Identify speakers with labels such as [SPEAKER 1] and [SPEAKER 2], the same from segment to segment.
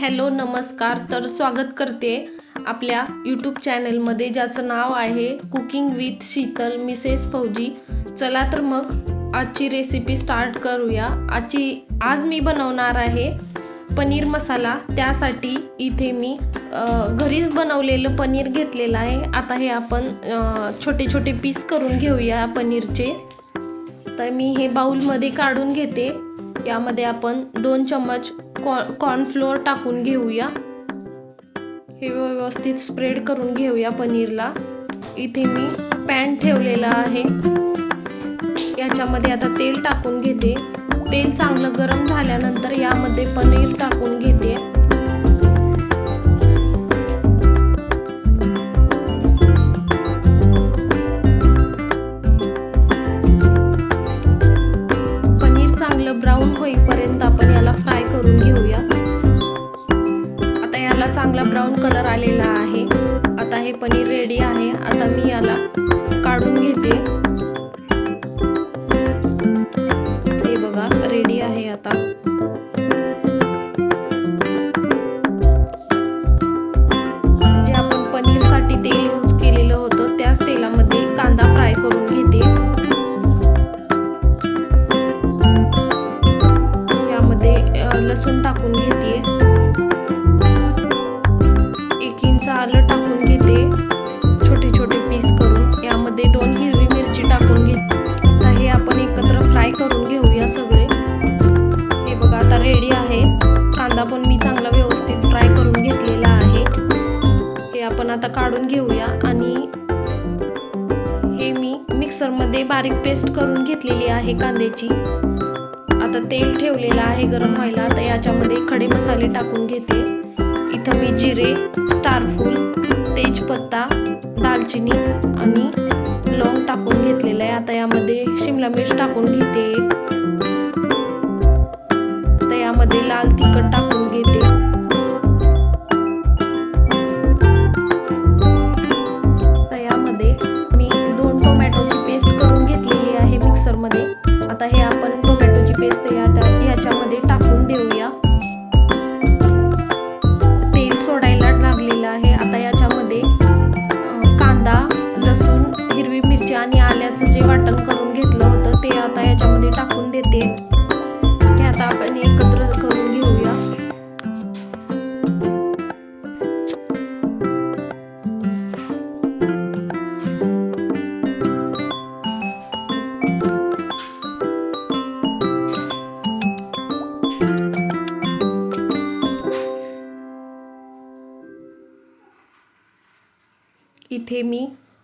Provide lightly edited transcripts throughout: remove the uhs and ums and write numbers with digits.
[SPEAKER 1] Hello नमस्कार. तर स्वागत करते आपल्या यूट्यूब चॅनलमध्ये, ज्याचं नाव आहे कुकिंग विथ शीतल मिसेस फौजी. चला तर मग आजची रेसिपी स्टार्ट करूया. आज मी बनवणार आहे पनीर मसाला. त्यासाठी इथे मी घरीच बनवलेलं पनीर घेतलेलं आहे. आता हे आपण छोटे छोटे पीस करून घेऊया पनीरचे. तर मी हे बाउलमध्ये काढून घेते. यामध्ये आपण 2 चम्मच कॉर्नफ्लोअर टाकून घेऊया. हे व्यवस्थित स्प्रेड करून घेऊया पनीरला. इथे मी पॅन ठेवलेला आहे. याच्यामध्ये आता तेल टाकून घेते. तेल चांगलं गरम झाल्यानंतर यामध्ये पनीर टाकून घेते. पनीर चांगलं ब्राऊन होईपर्यंत आपण याला फ्राय करून घेऊया. आता याला चांगला ब्राऊन कलर आलेला आहे. आता हे पनीर रेडी आहे. आता मी याला काढून घेते. हे बघा रेडी आहे. आता जे आपण पनीरसाठी तेल यूज केलेलं होतं त्याच तेलामध्ये कांदा फ्राय करून घेते. यामध्ये लसूण टाकून घेते. 1 इंच आलं टाकून घेते छोटे छोटे पीस करून. यामध्ये 2 हिरवी मिरची टाकून घेते. आता हे आपण एकत्र फ्राय करून घेऊया सगळे. हे बघा आता रेडी आहे. कांदा पण मी चांगला व्यवस्थित फ्राय करून घेतलेला आहे. हे आपण आता काढून घेऊया. आणि हे मी मिक्सरमध्ये बारीक पेस्ट करून घेतलेली आहे कांद्याची. आता तेल ठेवलेलं आहे गरम व्हायला. आता याच्यामध्ये खडे मसाले टाकून घेते. इथं मी जिरे, स्टारफूल, तेजपत्ता, दालचिनी आणि लवंग टाकून घेतलेलं आहे. आता यामध्ये शिमला मिर्च टाकून घेते. आता यामध्ये लाल तिखट टाकून घेते. आता यामध्ये मी 2 टोमॅटोची पेस्ट करून घेतलेली आहे मिक्सरमध्ये. आता हे आपण टोमॅटोची पेस्ट याच्यामध्ये टाकून देऊया. तेल सोडायला लागलेलं आहे. आता याच्यामध्ये कांदा, लसूण, हिरवी मिरची आणि आल्याचं जे वाटण करून घेतलं होतं ते आता याच्यामध्ये टाकून देते. हे आता आपण एकत्र करून घेऊया. इथे मी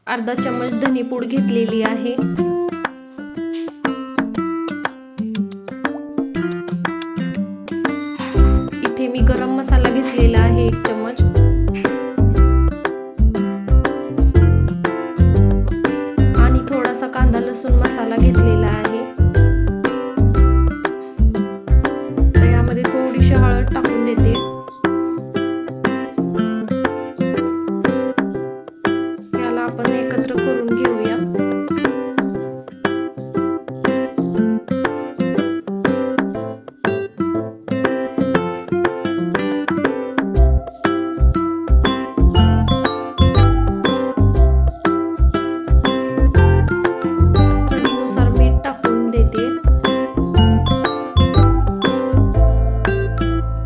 [SPEAKER 1] अर्धा चम्मच धनेपूड घेतलेली आहे. इथे मी गरम मसाला घेतलेला आहे 1 चम्मच. आणि थोडासा कांदा लसूण मसाला घेतलेला आहे. तर यामध्ये थोडीशी हळद टाकून देते. आपण एकत्र करून घेऊया. चवीनुसार मीठ टाकून देते.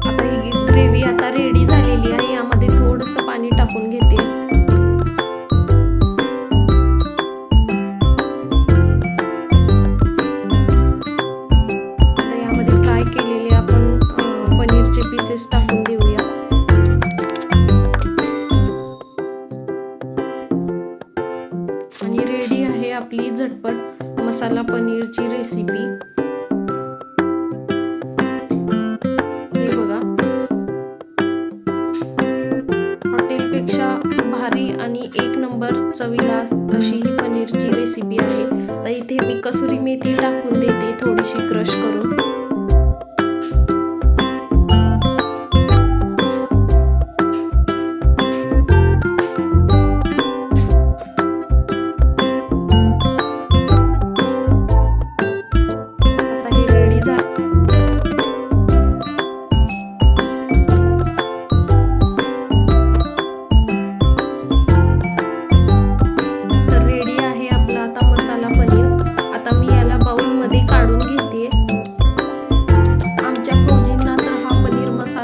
[SPEAKER 1] आता ही ग्रेव्ही आता रेडी झालेली आहे. यामध्ये थोडंसं पाणी टाकून घेते. टाकून देऊया. आणि रेडी आहे आपली झटपट मसाला पनीरची रेसिपी. हे बघा हॉटेलपेक्षा भारी आणि 1 नंबर चवीला अशी ही पनीरची रेसिपी आहे. तर इथे मी कसुरी मेथी टाकून देते थोडीशी क्रश करून.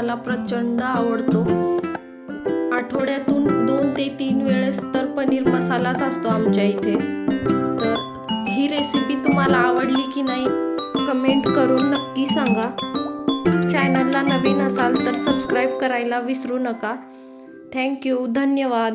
[SPEAKER 1] मला प्रचंड आवडतो. आठवड्यातून 2 ते 3 वेळेस तर पनीर मसालाच असतो आमच्या इथे. तर ही रेसिपी तुम्हाला आवडली की नाही कमेंट करून नक्की सांगा. चॅनलला नवीन असाल तर सबस्क्राईब करायला विसरू नका. थँक्यू. धन्यवाद.